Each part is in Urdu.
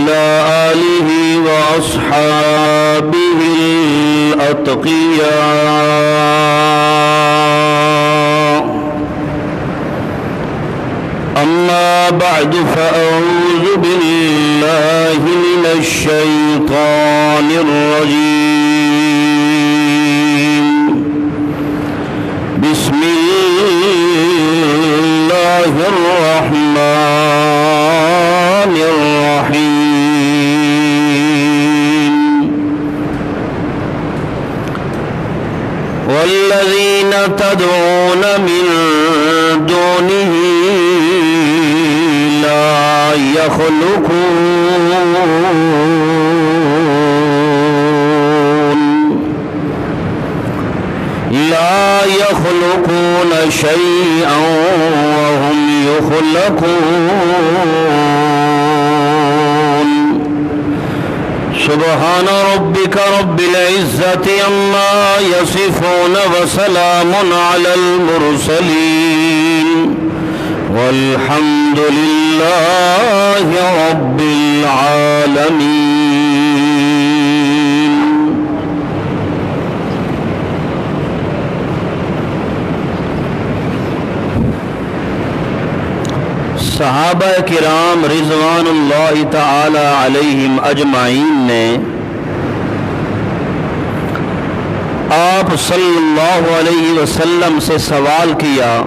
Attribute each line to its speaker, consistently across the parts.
Speaker 1: وعلى آله وأصحابه الأتقياء. أما بعد فأعوذ بالله من الشيطان الرجيم. بسم الله الرحمن الرحيم. والذين تدعون من دونه لا يخلقون شيئا وهم يخلقون. سبحان ربك رب العزة عما يصفون وسلام على المرسلين والحمد لله رب العالمين. صحابہ کرام رضوان اللہ تعالی علیہم اجمعین نے آپ صلی اللہ علیہ وسلم سے سوال کیا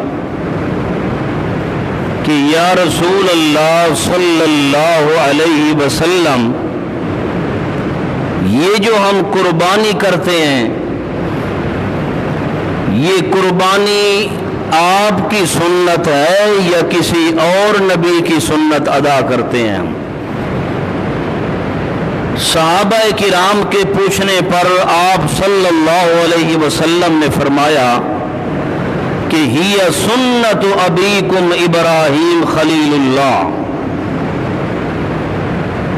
Speaker 1: کہ یا رسول اللہ صلی اللہ علیہ وسلم، یہ جو ہم قربانی کرتے ہیں، یہ قربانی آپ کی سنت ہے یا کسی اور نبی کی سنت ادا کرتے ہیں ہم؟ صحابہ کرام کے پوچھنے پر آپ صلی اللہ علیہ وسلم نے فرمایا کہ ہی سنت ابیکم ابراہیم خلیل اللہ،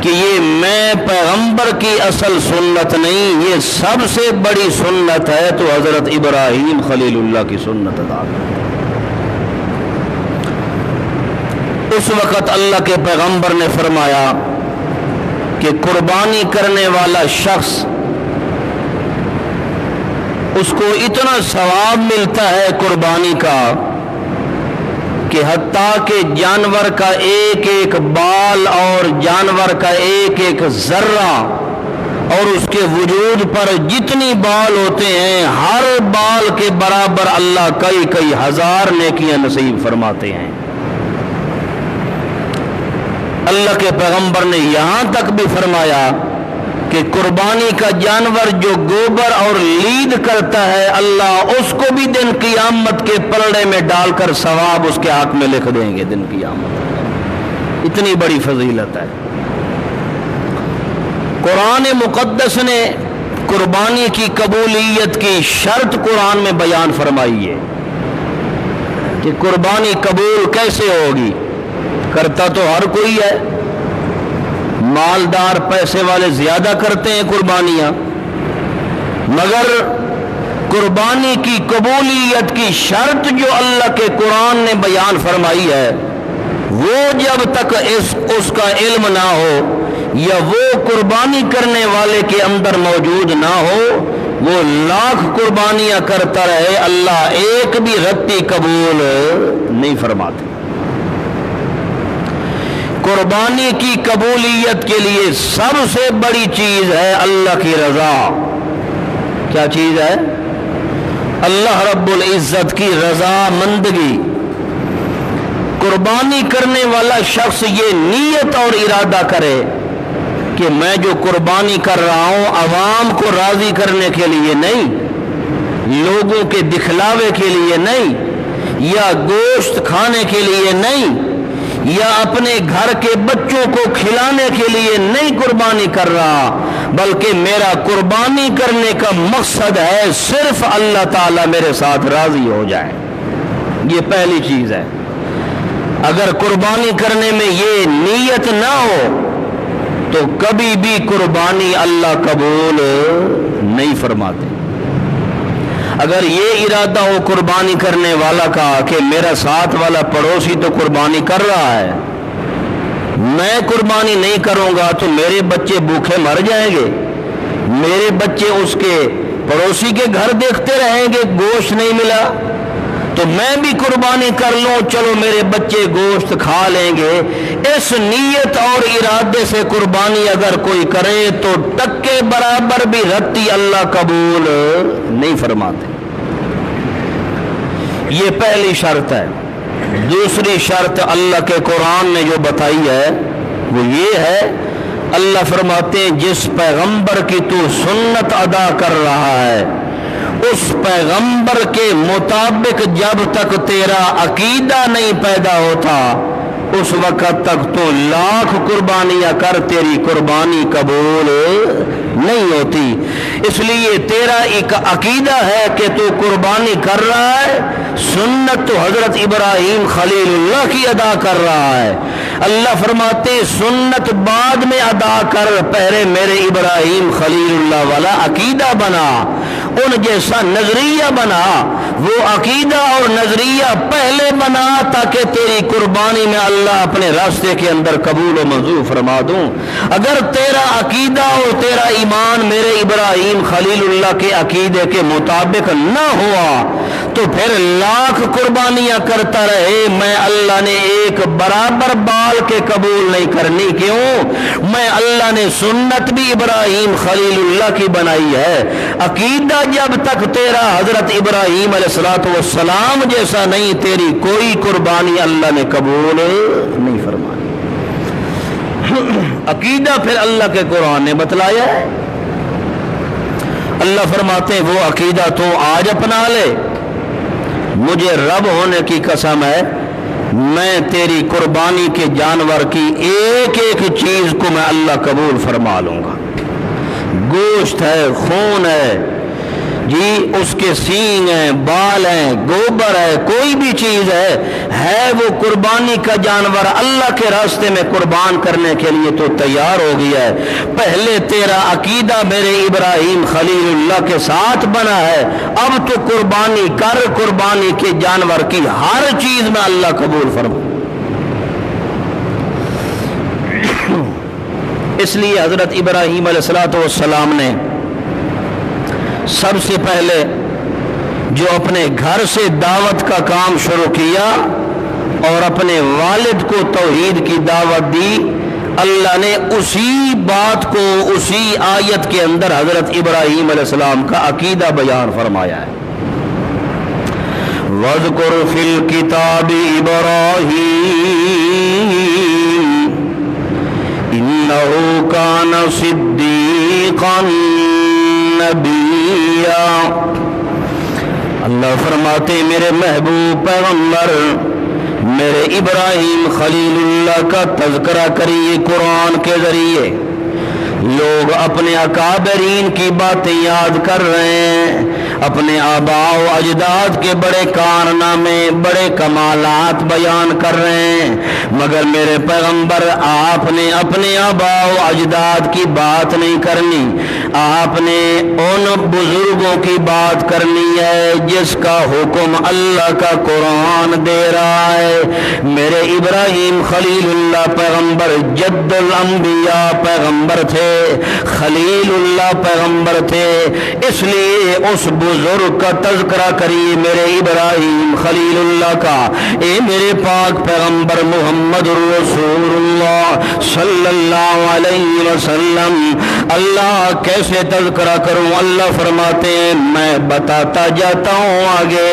Speaker 1: کہ یہ میں پیغمبر کی اصل سنت نہیں، یہ سب سے بڑی سنت ہے تو حضرت ابراہیم خلیل اللہ کی سنت ادا کریں۔ اس وقت اللہ کے پیغمبر نے فرمایا کہ قربانی کرنے والا شخص، اس کو اتنا ثواب ملتا ہے قربانی کا کہ حتیٰ کہ جانور کا ایک ایک بال اور جانور کا ایک ایک ذرہ اور اس کے وجود پر جتنی بال ہوتے ہیں، ہر بال کے برابر اللہ کئی کئی ہزار نیکیاں نصیب فرماتے ہیں۔ اللہ کے پیغمبر نے یہاں تک بھی فرمایا کہ قربانی کا جانور جو گوبر اور لید کرتا ہے، اللہ اس کو بھی دن قیامت کے پلڑے میں ڈال کر ثواب اس کے حق میں لکھ دیں گے دن قیامت۔ اتنی بڑی فضیلت ہے۔ قرآن مقدس نے قربانی کی قبولیت کی شرط قرآن میں بیان فرمائی ہے کہ قربانی قبول کیسے ہوگی۔ کرتا تو ہر کوئی ہے، مالدار پیسے والے زیادہ کرتے ہیں قربانیاں، مگر قربانی کی قبولیت کی شرط جو اللہ کے قرآن نے بیان فرمائی ہے، وہ جب تک اس کا علم نہ ہو یا وہ قربانی کرنے والے کے اندر موجود نہ ہو، وہ لاکھ قربانیاں کرتا رہے، اللہ ایک بھی رتی قبول نہیں فرماتے۔ قربانی کی قبولیت کے لیے سب سے بڑی چیز ہے اللہ کی رضا۔ کیا چیز ہے؟ اللہ رب العزت کی رضا مندگی۔ قربانی کرنے والا شخص یہ نیت اور ارادہ کرے کہ میں جو قربانی کر رہا ہوں عوام کو راضی کرنے کے لیے نہیں، لوگوں کے دکھلاوے کے لیے نہیں، یا گوشت کھانے کے لیے نہیں، یا اپنے گھر کے بچوں کو کھلانے کے لیے نہیں قربانی کر رہا، بلکہ میرا قربانی کرنے کا مقصد ہے صرف اللہ تعالیٰ میرے ساتھ راضی ہو جائے۔ یہ پہلی چیز ہے۔ اگر قربانی کرنے میں یہ نیت نہ ہو تو کبھی بھی قربانی اللہ قبول نہیں فرماتے۔ اگر یہ ارادہ ہو قربانی کرنے والا کا کہ میرا ساتھ والا پڑوسی تو قربانی کر رہا ہے، میں قربانی نہیں کروں گا تو میرے بچے بھوکے مر جائیں گے، میرے بچے اس کے پڑوسی کے گھر دیکھتے رہیں گے گوشت نہیں ملا، تو میں بھی قربانی کر لوں، چلو میرے بچے گوشت کھا لیں گے۔ اس نیت اور ارادے سے قربانی اگر کوئی کرے تو ٹکے برابر بھی رتی اللہ قبول نہیں فرماتے۔ یہ پہلی شرط ہے۔ دوسری شرط اللہ کے قرآن نے جو بتائی ہے وہ یہ ہے، اللہ فرماتے ہیں جس پیغمبر کی تو سنت ادا کر رہا ہے اس پیغمبر کے مطابق جب تک تیرا عقیدہ نہیں پیدا ہوتا اس وقت تک تو لاکھ قربانیاں کر تیری قربانی قبول نہیں ہوتی۔ اس لیے تیرا ایک عقیدہ ہے کہ تو قربانی کر رہا ہے، سنت تو حضرت ابراہیم خلیل اللہ کی ادا کر رہا ہے۔ اللہ فرماتے سنت بعد میں ادا کر، پہلے میرے ابراہیم خلیل اللہ والا عقیدہ بنا، ان جیسا نظریہ بنا، وہ عقیدہ اور نظریہ پہلے بنا تاکہ تیری قربانی میں اللہ اپنے راستے کے اندر قبول و منظور فرما دوں۔ اگر تیرا عقیدہ اور تیرا ایمان میرے ابراہیم خلیل اللہ کے عقیدے کے مطابق نہ ہوا تو پھر لاکھ قربانیاں کرتا رہے، میں اللہ نے ایک برابر بال کے قبول نہیں کرنی۔ کیوں؟ میں اللہ نے سنت بھی ابراہیم خلیل اللہ کی بنائی ہے، عقیدہ جب تک تیرا حضرت ابراہیم علیہ الصلوۃ والسلام جیسا نہیں تیری کوئی قربانی اللہ نے قبول نہیں فرمائی۔ عقیدہ پھر اللہ کے قرآن نے بتلایا ہے۔ اللہ فرماتے ہیں وہ عقیدہ تو آج اپنا لے، مجھے رب ہونے کی قسم ہے میں تیری قربانی کے جانور کی ایک ایک چیز کو میں اللہ قبول فرما لوں گا۔ گوشت ہے، خون ہے جی، اس کے سینگ ہیں، بال ہیں، گوبر ہے، کوئی بھی چیز ہے وہ قربانی کا جانور اللہ کے راستے میں قربان کرنے کے لیے تو تیار ہو گیا ہے۔ پہلے تیرا عقیدہ میرے ابراہیم خلیل اللہ کے ساتھ بنا ہے، اب تو قربانی کر، قربانی کے جانور کی ہر چیز میں اللہ قبول فرما۔ اس لیے حضرت ابراہیم علیہ الصلوۃ والسلام نے سب سے پہلے جو اپنے گھر سے دعوت کا کام شروع کیا اور اپنے والد کو توحید کی دعوت دی، اللہ نے اسی بات کو اسی آیت کے اندر حضرت ابراہیم علیہ السلام کا عقیدہ بیان فرمایا ہے۔ وَاذْكُرْ فِي الْكِتَابِ إِبْرَاهِيمَ إِنَّهُ كَانَ صِدِّيقًا نبیہ۔ اللہ فرماتے میرے محبوب پیغمبر میرے ابراہیم خلیل اللہ کا تذکرہ کریے قرآن کے ذریعے۔ لوگ اپنے اکابرین کی باتیں یاد کر رہے ہیں، اپنے آباء و اجداد کے بڑے کارنامے، بڑے کمالات بیان کر رہے ہیں، مگر میرے پیغمبر آپ نے اپنے آباء و اجداد کی بات نہیں کرنی، آپ نے ان بزرگوں کی بات کرنی ہے جس کا حکم اللہ کا قرآن دے رہا ہے۔ میرے ابراہیم خلیل اللہ پیغمبر جد الانبیاء پیغمبر تھے، خلیل اللہ پیغمبر تھے، اس لیے اس بزرگ کا تذکرہ کریے میرے ابراہیم خلیل اللہ کا۔ اے میرے پاک پیغمبر محمد رسول اللہ صلی اللہ علیہ وسلم، اللہ کیسے تذکرہ کروں؟ اللہ فرماتے ہیں میں بتاتا جاتا ہوں، آگے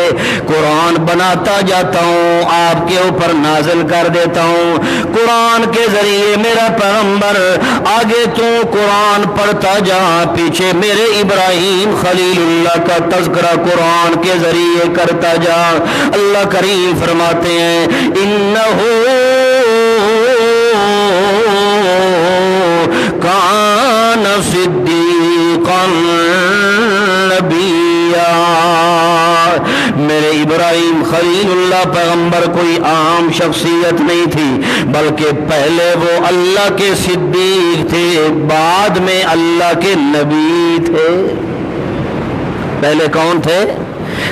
Speaker 1: قرآن بناتا جاتا ہوں، آپ کے اوپر نازل کر دیتا ہوں قرآن کے ذریعے۔ میرا پیغمبر آگے تو قرآن پڑھتا جا، پیچھے میرے ابراہیم خلیل اللہ کا تذکرہ قرآن کے ذریعے کرتا جا۔ اللہ کریم فرماتے ہیں انہو کان صدیقا نبیہ۔ میرے ابراہیم خلیل اللہ پیغمبر کوئی عام شخصیت نہیں تھی، بلکہ پہلے وہ اللہ کے صدیق تھے، بعد میں اللہ کے نبی تھے۔ پہلے کون تھے؟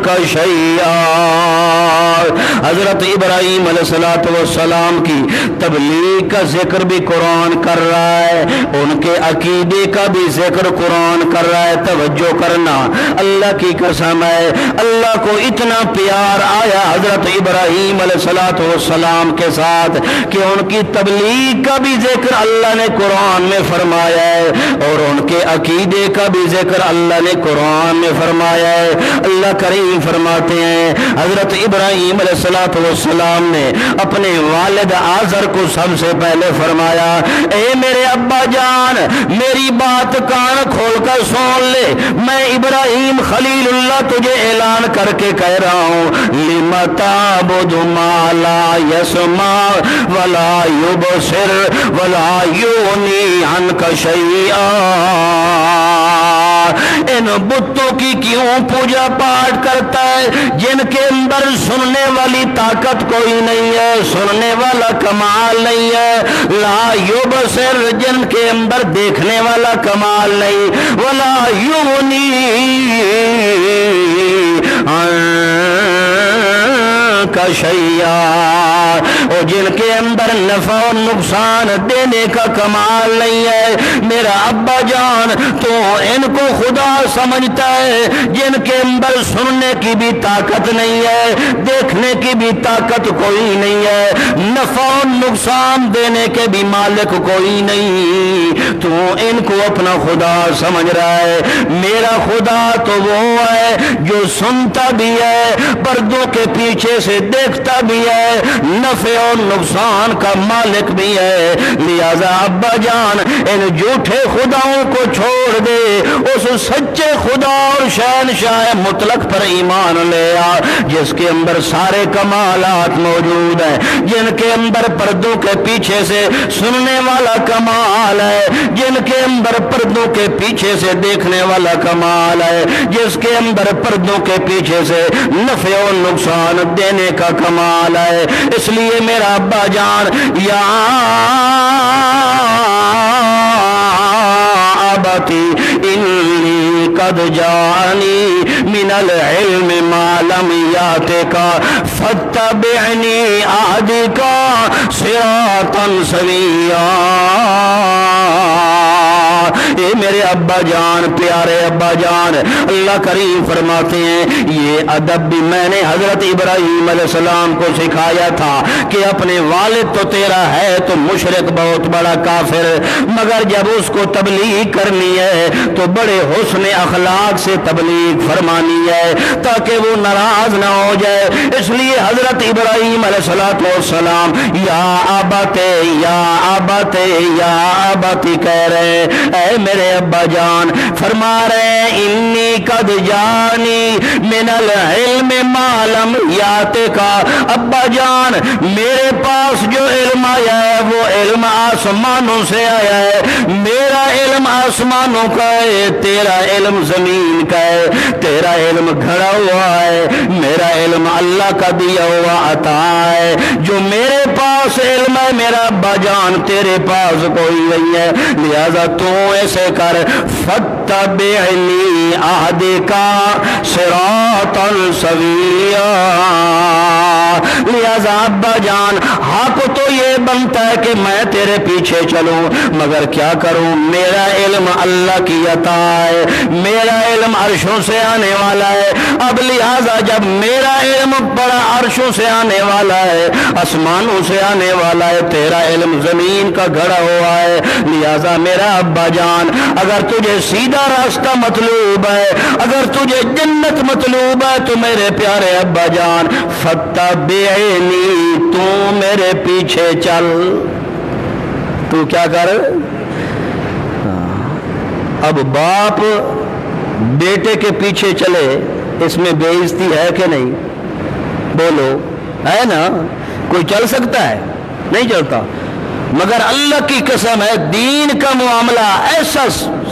Speaker 1: عنك شيئا۔ حضرت ابراہیم علیہ السلام کی تبلیغ کا ذکر بھی قرآن کر رہا ہے، ان کے عقیدے کا بھی ذکر قرآن کر رہا ہے۔ توجہ کرنا، اللہ کی قسم ہے، اللہ کو اتنا پیار آیا حضرت ابراہیم علیہ السلام کے ساتھ کہ ان کی تبلیغ کا بھی ذکر اللہ نے قرآن میں فرمایا ہے اور ان کے عقیدے کا بھی ذکر اللہ نے قرآن میں فرمایا ہے۔ اللہ کریم فرماتے ہیں حضرت ابراہیم علیہ السلام نے اپنے والد آزر کو سب سے پہلے فرمایا، اے میرے ابا جان، میری بات کان کھول کر سن لے، میں ابراہیم خلیل اللہ تجھے اعلان کر کے کہہ رہا ہوں، لم تعبد ما لا يسمع ولا يبصر ولا یغنی عنک شیئا۔ ان بتوں کی کیوں پوجا پاٹ کرتا ہے جن کے اندر سننے والی طاقت کوئی نہیں ہے، سننے والا کمال نہیں ہے، لا یبصر جن کے اندر دیکھنے والا کمال نہیں، ولا یغنی کا شیئا، اور جن کے اندر نفع و نقصان دینے کا کمال نہیں ہے۔ میرا ابا جان تو ان کو خدا سمجھتا ہے جن کے اندر سننے کی بھی طاقت نہیں ہے، دیکھنے کی بھی طاقت کوئی نہیں ہے، نفع و نقصان دینے کے بھی مالک کوئی نہیں، تو ان کو اپنا خدا سمجھ رہا ہے۔ میرا خدا تو وہ ہے جو سنتا بھی ہے، پردوں کے پیچھے سے دیکھتا بھی ہے، نفع اور نقصان کا مالک بھی ہے۔ لہذا ابا جان ان جھوٹے خداؤں کو چھوڑ دے، اس سچے خدا اور شہنشاہ مطلق پر ایمان لے آ جس کے اندر سارے کمالات موجود ہیں، جن کے اندر پردوں کے پیچھے سے سننے والا کمال ہے، جن کے اندر پردوں کے پیچھے سے دیکھنے والا کمال ہے، جس کے اندر پردوں کے پیچھے سے نفع و نقصان دینے کا کمال ہے۔ اس لیے میرا ابا جان یا ابتی انی قد جانی من العلم ما لم یاتک فاتبعنی اہدک صراطا سویا۔ اے میرے ابا جان، پیارے ابا جان، اللہ کریم فرماتے ہیں یہ ادب بھی میں نے حضرت ابراہیم علیہ السلام کو سکھایا تھا کہ اپنے والد تو تیرا ہے تو مشرک، بہت بڑا کافر، مگر جب اس کو تبلیغ کرنی ہے تو بڑے حسن اخلاق سے تبلیغ فرمانی ہے تاکہ وہ ناراض نہ ہو جائے۔ اس لیے حضرت ابراہیم علیہ السلام یا آباتے یا آباتے یا آباتی کہہ رہے، اے میرے ابا جان، فرما رہے انی قد جانی من العلم ما لم یاتک، ابا جان میرے پاس جو علم آیا ہے وہ علم آسمانوں سے آیا ہے، میرا علم آسمانوں کا ہے، تیرا علم زمین کا ہے، تیرا علم گھڑا ہوا ہے، میرا علم اللہ کا دیا ہوا عطا ہے۔ جو میرے پاس علم ہے میرا ابا جان تیرے پاس کوئی نہیں ہے، لہذا تو ایسے کر فاتبعنی اہدک صراطا سویا۔ لہذا ابا جان حق تو یہ بنتا ہے کہ میں تیرے پیچھے چلوں، مگر کیا کروں، میرا علم اللہ کی عطا ہے، میرا علم عرشوں سے آنے والا ہے۔ اب لہذا جب میرا علم بڑا عرشوں سے آنے والا ہے، آسمانوں سے آنے والا ہے، تیرا علم زمین کا گھڑا ہوا ہے، لہذا میرا ابا جان اگر تجھے سیدھا راستہ مطلوب ہے، اگر تجھے جنت مطلوب ہے تو میرے پیارے ابا جان فتبعنی، تو میرے پیچھے چل۔ تو کیا کر، اب باپ بیٹے کے پیچھے چلے، اس میں بے عزتی ہے کہ نہیں؟ بولو، ہے نا؟ کوئی چل سکتا ہے؟ نہیں چلتا۔ مگر اللہ کی قسم ہے دین کا معاملہ ایسا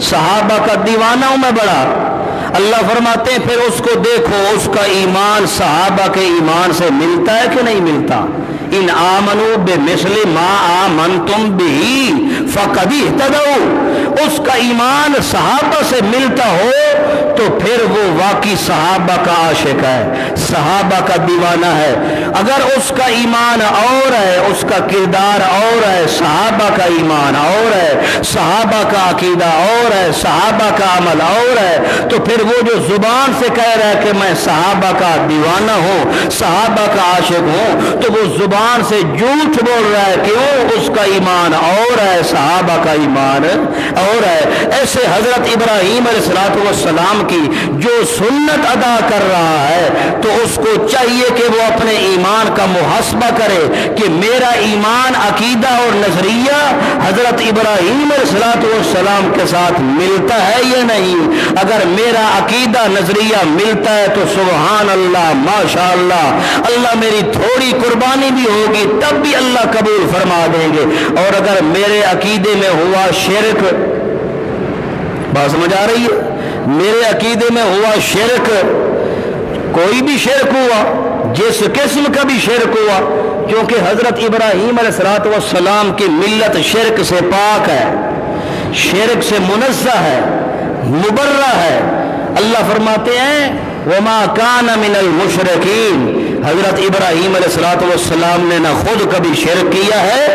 Speaker 1: صحابہ کا دیوانہ ہوں میں بڑا. اللہ فرماتے ہیں پھر اس کو دیکھو اس کا ایمان صحابہ کے ایمان سے ملتا ہے کہ نہیں ملتا. ان آمنوا بمثل ما آمنتم به فقد اهتدوا. اس کا ایمان صحابہ سے ملتا ہو تو پھر وہ واقعی صحابہ کا عاشق ہے, صحابہ کا دیوانہ ہے. اگر اس کا ایمان اور ہے, اس کا کردار اور ہے, صحابہ کا ایمان اور ہے, صحابہ کا عقیدہ اور ہے, صحابہ کا عمل اور ہے, تو پھر وہ جو زبان سے کہہ رہا ہے کہ میں صحابہ کا دیوانہ ہوں, صحابہ کا عاشق ہوں, تو وہ زبان سے جھوٹ بول رہا ہے. کیوں؟ اس کا ایمان اور ہے, صحابہ کا ایمان اور ہے. ایسے حضرت ابراہیم علیہ السلام کی جو سنت ادا کر رہا ہے تو اس کو چاہیے کہ وہ اپنے ایمان کا محاسبہ کرے کہ میرا ایمان, عقیدہ اور نظریہ حضرت ابراہیم علیہ السلام کے ساتھ ملتا ہے یا نہیں. اگر میرا عقیدہ نظریہ ملتا ہے تو سبحان اللہ, ماشاء اللہ, اللہ میری تھوڑی قربانی بھی ہوگی تب بھی اللہ قبول فرما دیں گے. اور اگر میرے عقیدے میں ہوا شرک, بات سمجھ آ رہی ہے, میرے عقیدے میں ہوا شرک, کوئی بھی شرک ہوا, جس قسم کا بھی شرک ہوا, کیونکہ حضرت ابراہیم علیہ السلام کی ملت شرک سے پاک ہے, شرک سے منزہ ہے, مبرہ ہے. اللہ فرماتے ہیں وما کان من المشرکین. حضرت ابراہیم علیہ السلام نے نہ خود کبھی شرک کیا ہے,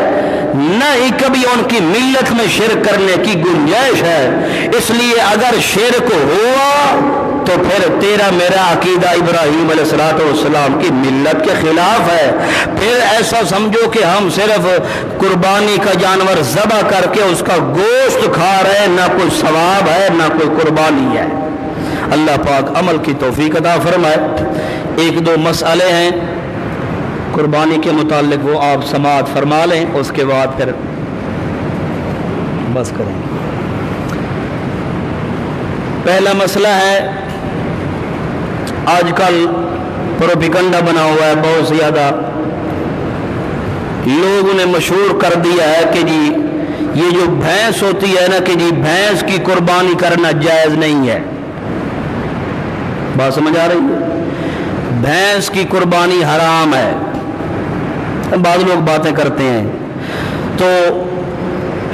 Speaker 1: نہ ہی کبھی ان کی ملت میں شرک کرنے کی گنجائش ہے. اس لیے اگر شرک ہوا تو پھر تیرا میرا عقیدہ ابراہیم علیہ السلام کی ملت کے خلاف ہے. پھر ایسا سمجھو کہ ہم صرف قربانی کا جانور ذبح کر کے اس کا گوشت کھا رہے ہیں, نہ کوئی ثواب ہے نہ کوئی قربانی ہے. اللہ پاک عمل کی توفیق عطا فرمائے. ایک دو مسئلے ہیں قربانی کے متعلق, وہ آپ سماعت فرما لیں, اس کے بعد پھر بس کریں. پہلا مسئلہ ہے, آج کل پروپیگنڈا بنا ہوا ہے بہت زیادہ, لوگوں نے مشہور کر دیا ہے کہ جی یہ جو بھینس ہوتی ہے نا, کہ جی بھینس کی قربانی کرنا جائز نہیں ہے. بات سمجھ آ رہی ہے؟ بھینس کی قربانی حرام ہے. بعض لوگ باتیں کرتے ہیں تو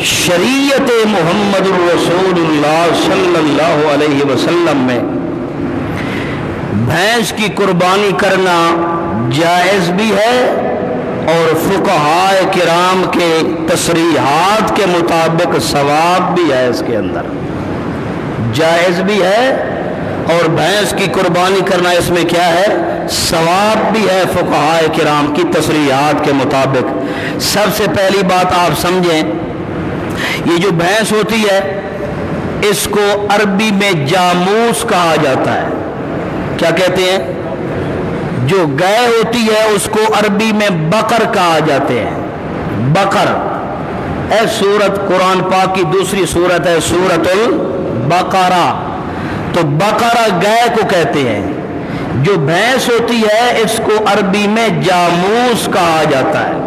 Speaker 1: شریعت محمد الرسول اللہ صلی اللہ علیہ وسلم میں بھینس کی قربانی کرنا جائز بھی ہے, اور فقہائے کرام کے تصریحات کے مطابق ثواب بھی ہے. اس کے اندر جائز بھی ہے اور بھینس کی قربانی کرنا اس میں کیا ہے, ثواب بھی ہے فقہائے کرام کی تصریحات کے مطابق. سب سے پہلی بات آپ سمجھیں, یہ جو بھینس ہوتی ہے اس کو عربی میں جاموس کہا جاتا ہے. کیا کہتے ہیں؟ جو گائے ہوتی ہے اس کو عربی میں بقر کہا جاتے ہیں. بقر ہے سورت قرآن پاک کی دوسری سورت ہے سورت البقرہ, تو بقرہ گائے کو کہتے ہیں. جو بھینس ہوتی ہے اس کو عربی میں جاموس کہا جاتا ہے.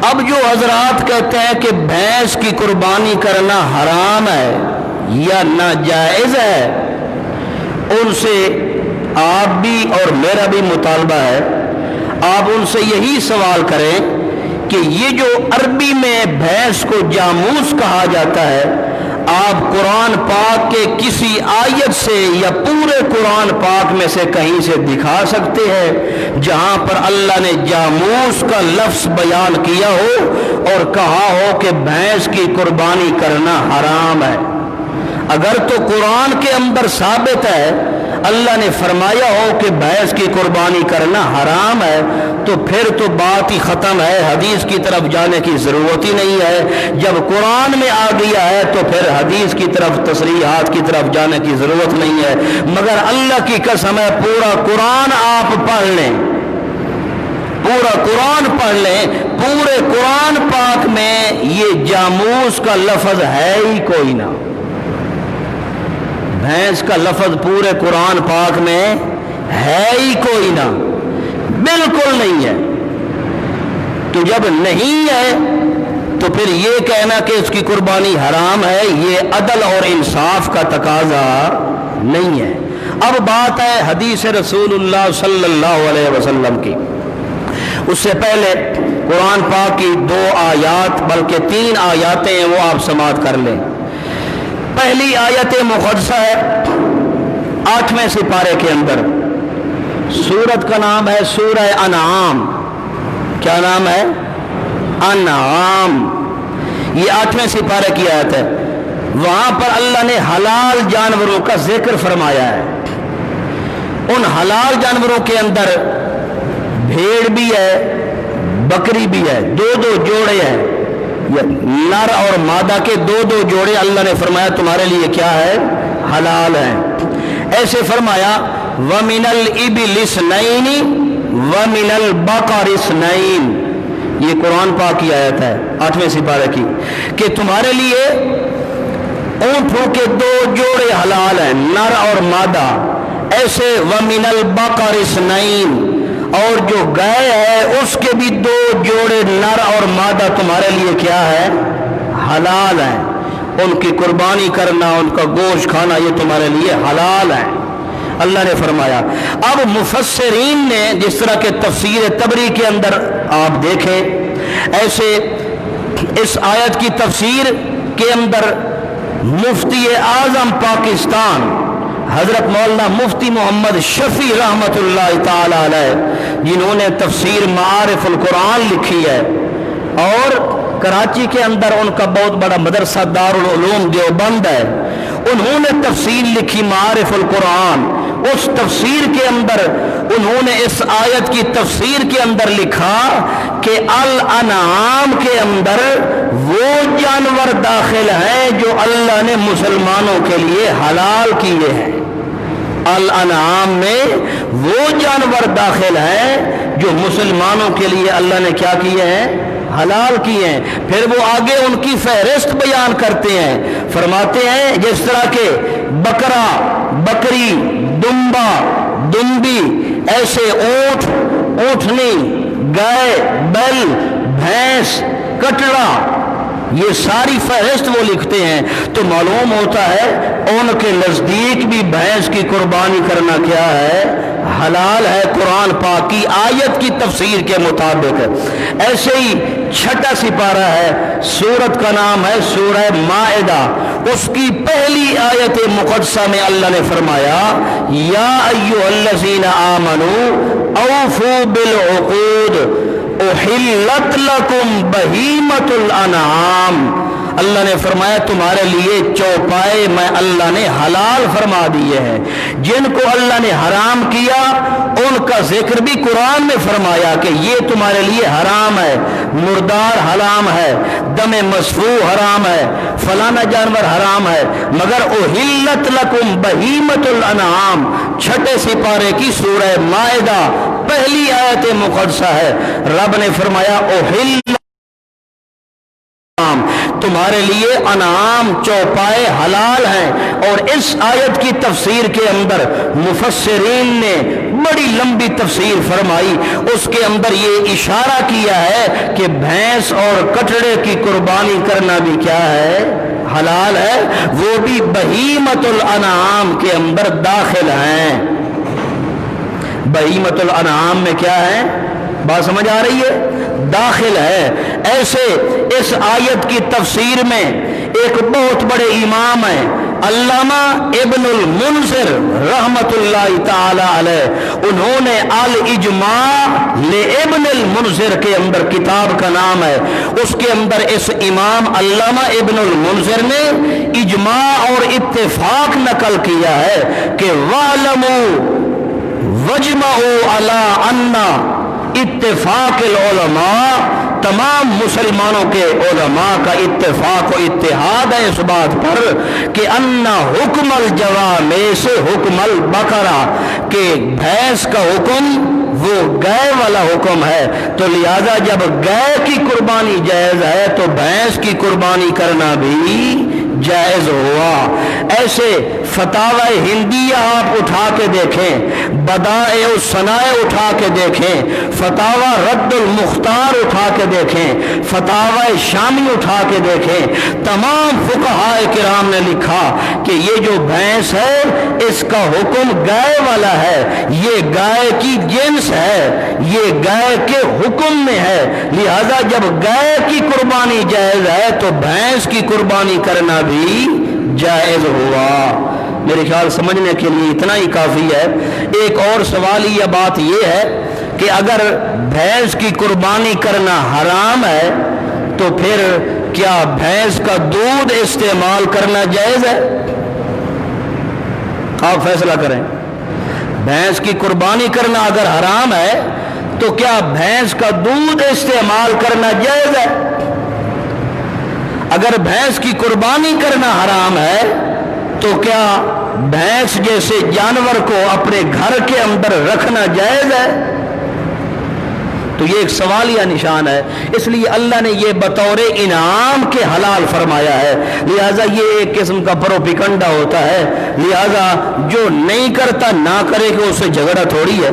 Speaker 1: اب جو حضرات کہتے ہیں کہ بھینس کی قربانی کرنا حرام ہے یا ناجائز ہے, ان سے آپ بھی اور میرا بھی مطالبہ ہے, آپ ان سے یہی سوال کریں کہ یہ جو عربی میں بھینس کو جاموس کہا جاتا ہے, آپ قرآن پاک کے کسی آیت سے یا پورے قرآن پاک میں سے کہیں سے دکھا سکتے ہیں جہاں پر اللہ نے جاموس کا لفظ بیان کیا ہو اور کہا ہو کہ بھینس کی قربانی کرنا حرام ہے؟ اگر تو قرآن کے اندر ثابت ہے, اللہ نے فرمایا ہو کہ بھینس کی قربانی کرنا حرام ہے, تو پھر تو بات ہی ختم ہے, حدیث کی طرف جانے کی ضرورت ہی نہیں ہے. جب قرآن میں آ گیا ہے تو پھر حدیث کی طرف, تصریحات کی طرف جانے کی ضرورت نہیں ہے. مگر اللہ کی قسم ہے, پورا قرآن آپ پڑھ لیں, پورا قرآن پڑھ لیں, پورے قرآن پاک میں یہ جاموس کا لفظ ہے ہی کوئی نہ. بھینس کا لفظ پورے قرآن پاک میں ہے ہی کوئی نہ, بالکل نہیں ہے. تو جب نہیں ہے تو پھر یہ کہنا کہ اس کی قربانی حرام ہے یہ عدل اور انصاف کا تقاضا نہیں ہے۔ اب بات ہے حدیث رسول اللہ صلی اللہ علیہ وسلم کی۔ اس سے پہلے قرآن پاک کی 2 آیات بلکہ 3 آیاتیں ہیں، وہ آپ سماعت کر لیں۔ پہلی آیت مقدسہ ہے 8ویں سپارے کے اندر، سورت کا نام ہے سورہ انعام۔ کیا نام ہے؟ انعام۔ یہ 8ویں سپارے کی آیت ہے۔ وہاں پر اللہ نے حلال جانوروں کا ذکر فرمایا ہے۔ ان حلال جانوروں کے اندر بھیڑ بھی ہے، بکری بھی ہے، 2 جوڑے ہیں، نر اور مادہ کے 2 جوڑے اللہ نے فرمایا تمہارے لیے کیا ہے؟ حلال ہیں۔ ایسے فرمایا وَمِنَ الْإِبِلِ اثْنَيْنِ وَمِنَ الْبَقَرِ اثْنَيْنِ۔ یہ قرآن پاک کی آیت ہے 8ویں سپارے کی، کہ تمہارے لیے اونٹوں کے 2 جوڑے حلال ہیں، نر اور مادہ۔ ایسے وَمِنَ الْبَقَرِ اثْنَيْنِ، اور جو گائے ہے اس کے بھی 2 جوڑے نر اور مادہ تمہارے لیے کیا ہے؟ حلال ہیں۔ ان کی قربانی کرنا، ان کا گوشت کھانا یہ تمہارے لیے حلال ہے، اللہ نے فرمایا۔ اب مفسرین نے جس طرح کہ تفسیر طبری کے اندر آپ دیکھیں، ایسے اس آیت کی تفسیر کے اندر مفتی اعظم پاکستان حضرت مولانا مفتی محمد شفیع رحمت اللہ تعالی علیہ، جنہوں نے تفسیر معارف القرآن لکھی ہے، اور کراچی کے اندر ان کا بہت بڑا مدرسہ دارالعلوم دیوبند ہے، انہوں نے تفسیر لکھی معارف القرآن۔ اس تفسیر کے اندر انہوں نے اس آیت کی تفسیر کے اندر لکھا کہ الانعام کے اندر وہ جانور داخل ہیں جو اللہ نے مسلمانوں کے لیے حلال کیے ہیں۔ الانعام میں وہ جانور داخل ہیں جو مسلمانوں کے لیے اللہ نے کیا کیے ہیں؟ حلال کیے ہیں۔ پھر وہ آگے ان کی فہرست بیان کرتے ہیں، فرماتے ہیں جس طرح کے بکرا، بکری، دمبا، دمبی، ایسے اونٹ، اونٹنی، گائے، بیل، بھینس، کٹڑا، یہ ساری فہرست وہ لکھتے ہیں۔ تو معلوم ہوتا ہے ان کے نزدیک بھی بھینس کی قربانی کرنا کیا ہے؟ حلال ہے، قرآن پاک کی آیت کی تفسیر کے مطابق۔ ایسے ہی 6واں سپارہ ہے، سورت کا نام ہے سورہ مائدہ۔ اس کی پہلی آیت مقدسہ میں اللہ نے فرمایا یا ایھا الذین آمنوا اوفوا بالعقود احلت لکم بہیمۃ الانعام۔ اللہ نے فرمایا تمہارے لیے چوپائے میں اللہ نے حلال فرما دیے ہیں۔ جن کو اللہ نے حرام کیا ان کا ذکر بھی قرآن میں فرمایا کہ یہ تمہارے لیے حرام ہے، مردار حرام ہے، دم مسفوح حرام ہے، فلانا جانور حرام ہے، مگر احلت لکم بہیمۃ الانعام 6 سپارے کی سورہ مائدہ پہلی آیت مقدسہ ہے۔ رب نے فرمایا احلت تمہارے لیے انعام چوپائے حلال ہیں۔ اور اس آیت کی تفسیر کے اندر مفسرین نے بڑی لمبی تفسیر فرمائی، اس کے اندر یہ اشارہ کیا ہے کہ بھینس اور کٹڑے کی قربانی کرنا بھی کیا ہے؟ حلال ہے، وہ بھی بہیمۃ الانعام کے اندر داخل ہیں۔ بہیمۃ الانعام میں کیا ہے؟ بات سمجھ آ رہی ہے؟ داخل ہے۔ ایسے اس آیت کی تفسیر میں ایک بہت بڑے امام ہیں علامہ ابن المنذر رحمت اللہ تعالی علیہ، انہوں نے الاجماع لابن المنذر کے اندر کتاب کا نام ہے، اس کے اندر اس امام علامہ ابن المنذر نے اجماع اور اتفاق نقل کیا ہے کہ وَاعْلَمُوا وَاجْمَعُوا عَلَىٰ أَنَّ اتفاق العلماء، تمام مسلمانوں کے علماء کا اتفاق و اتحاد ہے اس بات پر کہ ان حکم الجوامع سے حکم البقرہ، کہ بھینس کا حکم وہ گائے والا حکم ہے، تو لہذا جب گائے کی قربانی جائز ہے تو بھینس کی قربانی کرنا بھی جائز ہوا۔ ایسے فتاوی ہندیہ آپ اٹھا کے دیکھیں، بدائع الصنائع اٹھا کے دیکھیں، فتاوی رد المختار اٹھا کے دیکھیں، فتاوی شامی اٹھا کے دیکھیں، تمام فقہائے کرام نے لکھا کہ یہ جو بھینس ہے اس کا حکم گائے والا ہے، یہ گائے کی جنس ہے، یہ گائے کے حکم میں ہے، لہذا جب گائے کی قربانی جائز ہے تو بھینس کی قربانی کرنا بھی جائز ہوا۔ میرے خیال سمجھنے کے لیے اتنا ہی کافی ہے۔ ایک اور سوال یا بات یہ ہے کہ اگر بھینس کی قربانی کرنا حرام ہے تو پھر کیا بھینس کا دودھ استعمال کرنا جائز ہے؟ آپ فیصلہ کریں۔ بھینس کی قربانی کرنا اگر حرام ہے تو کیا بھینس کا دودھ استعمال کرنا جائز ہے؟ اگر بھینس کی قربانی کرنا حرام ہے تو کیا بھینس جیسے جانور کو اپنے گھر کے اندر رکھنا جائز ہے؟ تو یہ ایک سوالیہ نشان ہے، اس لیے اللہ نے یہ بطور انعام کے حلال فرمایا ہے، لہذا یہ ایک قسم کا پروپیگنڈا ہوتا ہے، لہذا جو نہیں کرتا نہ کرے کہ اس سے جھگڑا تھوڑی ہے،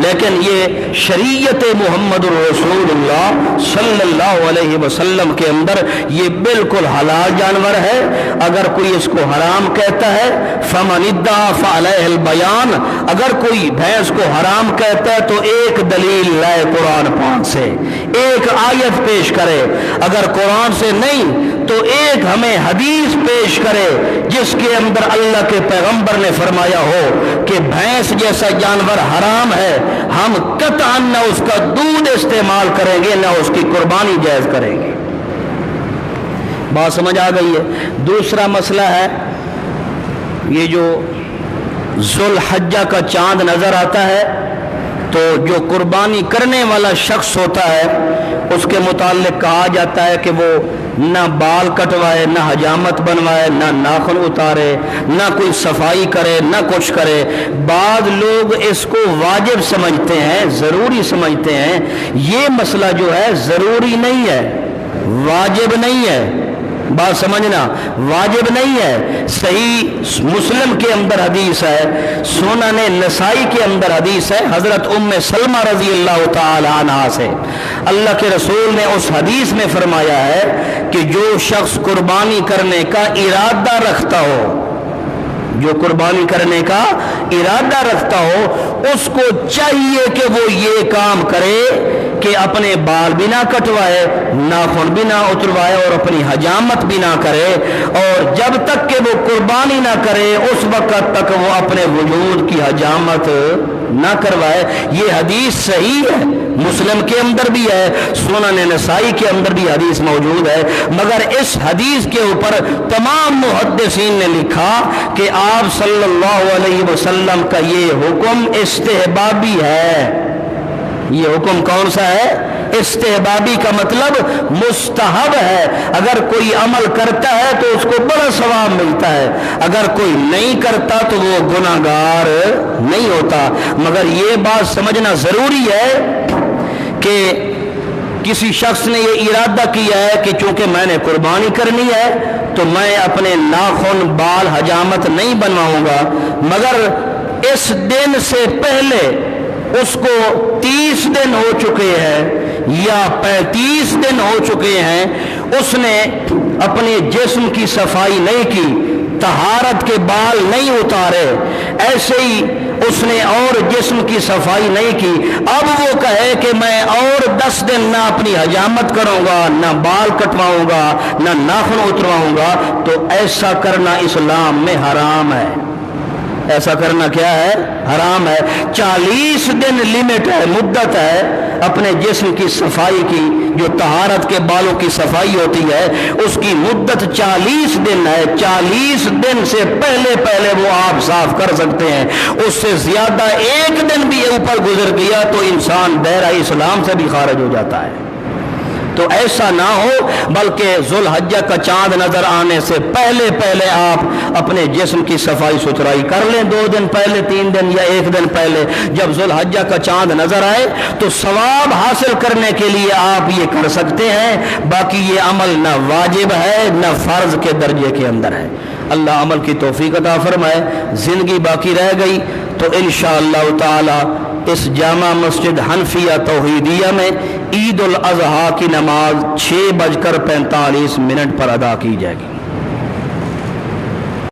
Speaker 1: لیکن یہ شریعت محمد رسول اللہ صلی اللہ علیہ وسلم کے اندر یہ بالکل حلال جانور ہے۔ اگر کوئی اس کو حرام کہتا ہے فمن ادعى فعليه البیان، اگر کوئی بھینس کو حرام کہتا ہے تو ایک دلیل لائے قرآن پاک سے، ایک آیت پیش کرے، اگر قرآن سے نہیں تو ایک ہمیں حدیث پیش کرے جس کے اندر اللہ کے پیغمبر نے فرمایا ہو کہ بھینس جیسا جانور حرام ہے، ہم قطعا نہ اس کا دودھ استعمال کریں گے نہ اس کی قربانی جائز کریں گے۔ بات سمجھ آ گئی ہے؟ دوسرا مسئلہ ہے یہ جو ذو الحجہ کا چاند نظر آتا ہے تو جو قربانی کرنے والا شخص ہوتا ہے اس کے متعلق کہا جاتا ہے کہ وہ نہ بال کٹوائے، نہ حجامت بنوائے، نہ ناخن اتارے، نہ کوئی صفائی کرے، نہ کچھ کرے۔ بعض لوگ اس کو واجب سمجھتے ہیں، ضروری سمجھتے ہیں۔ یہ مسئلہ جو ہے ضروری نہیں ہے، واجب نہیں ہے، بات سمجھنا، واجب نہیں ہے۔ صحیح مسلم کے اندر حدیث ہے، سنن نسائی کے اندر حدیث ہے حضرت ام سلمہ رضی اللہ تعالی عنہا سے، اللہ کے رسول نے اس حدیث میں فرمایا ہے کہ جو شخص قربانی کرنے کا ارادہ رکھتا ہو، جو قربانی کرنے کا ارادہ رکھتا ہو، اس کو چاہیے کہ وہ یہ کام کرے کہ اپنے بال بھی نہ کٹوائے، ناخن بھی نہ اتروائے اور اپنی حجامت بھی نہ کرے، اور جب تک کہ وہ قربانی نہ کرے اس وقت تک وہ اپنے وجود کی حجامت نہ کروائے۔ یہ حدیث صحیح ہے، مسلم کے اندر بھی ہے، سنن نسائی کے اندر بھی حدیث موجود ہے، مگر اس حدیث کے اوپر تمام محدثین نے لکھا کہ آپ صلی اللہ علیہ وسلم کا یہ حکم استحبابی ہے۔ یہ حکم کون سا ہے؟ استحبابی کا مطلب مستحب ہے، اگر کوئی عمل کرتا ہے تو اس کو بڑا ثواب ملتا ہے، اگر کوئی نہیں کرتا تو وہ گناہگار نہیں ہوتا۔ مگر یہ بات سمجھنا ضروری ہے کہ کسی شخص نے یہ ارادہ کیا ہے کہ چونکہ میں نے قربانی کرنی ہے تو میں اپنے ناخن، بال، حجامت نہیں بنواؤں گا، مگر اس دن سے پہلے اس کو 30 دن ہو چکے ہیں یا 35 دن ہو چکے ہیں، اس نے اپنے جسم کی صفائی نہیں کی، طہارت کے بال نہیں اتارے، ایسے ہی اس نے اور جسم کی صفائی نہیں کی، اب وہ کہے کہ میں اور 10 دن نہ اپنی حجامت کروں گا، نہ بال کٹواؤں گا، نہ ناخن اترواؤں گا، تو ایسا کرنا اسلام میں حرام ہے۔ ایسا کرنا کیا ہے؟ حرام ہے۔ 40 دن لمٹ ہے، مدت ہے اپنے جسم کی صفائی کی، جو طہارت کے بالوں کی صفائی ہوتی ہے اس کی مدت 40 دن ہے۔ 40 دن سے پہلے وہ آپ صاف کر سکتے ہیں، اس سے زیادہ ایک دن بھی اوپر گزر گیا تو انسان دائرہ اسلام سے بھی خارج ہو جاتا ہے۔ تو ایسا نہ ہو، بلکہ ذوالحجہ کا چاند نظر آنے سے پہلے پہلے آپ اپنے جسم کی صفائی ستھرائی کر لیں، 2 دن پہلے، 3 دن یا 1 دن پہلے جب ذوالحجہ کا چاند نظر آئے تو ثواب حاصل کرنے کے لیے آپ یہ کر سکتے ہیں۔ باقی یہ عمل نہ واجب ہے نہ فرض کے درجے کے اندر ہے۔ اللہ عمل کی توفیق عطا فرمائے۔ زندگی باقی رہ گئی تو انشاءاللہ تعالی اس جامع مسجد حنفیہ توحیدیہ میں عید الاضحیٰ کی نماز 6:45 پر ادا کی جائے گی۔